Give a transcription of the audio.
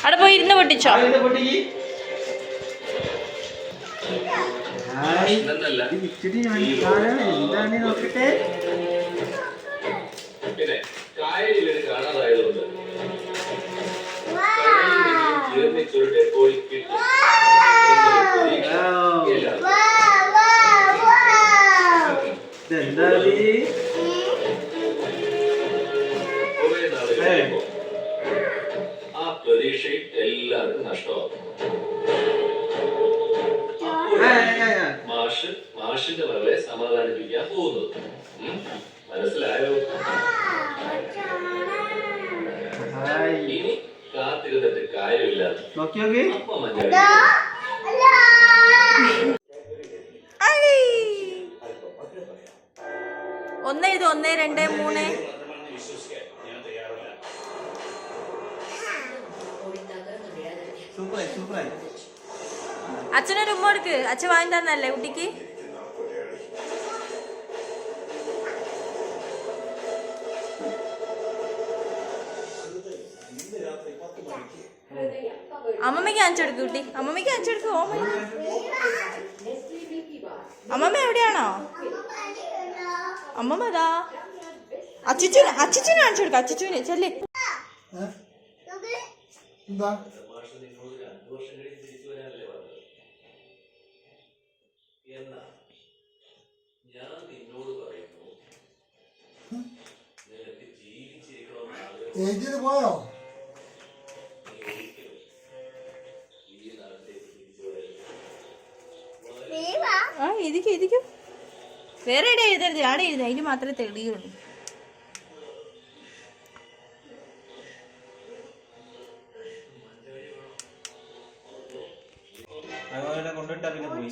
അവിടെ പോയി ഇരുന്ന് പൊട്ടിച്ചോ? നോക്കട്ടെ. പിന്നെ കായലിൽ കാണാതായതുകൊണ്ട് ആ പ്രതീക്ഷയും എല്ലാവർക്കും നഷ്ടമാകും. മാഷിന്റെ മകളെ സമാധാനിപ്പിക്കാൻ പോകുന്നത് മനസ്സിലായോ? ഇനി കാത്തിരുന്നിട്ട് കാര്യമില്ല. അപ്പൊ മതി. 1 2 3 അച്ഛനൊരു ഉമ്മ കൊടുക്ക്. അച്ഛൻ വാങ്ങി തന്നല്ലേ കുട്ടിക്ക്? അമ്മമ്മയ്ക്ക് കാണിച്ചെടുക്കും കുട്ടി. അമ്മമ്മയ്ക്ക് കാണിച്ചെടുക്കും. അമ്മമ്മ എവിടെയാണോ? അമ്മമ്മ അതാ അച്ചിച്ചൂന് കാണിച്ചു കൊടുക്ക. അച്ചിച്ചൂന് ചെല്ലേ. പോയോ? ആ ഇരിക്കും. വേറെ എവിടെ എഴുതരുത്. ആടെ എഴുതി. അതിന് മാത്രമേ തെളിയുള്ളൂ. കൊണ്ടിട്ടാ പിന്നെ പോയി.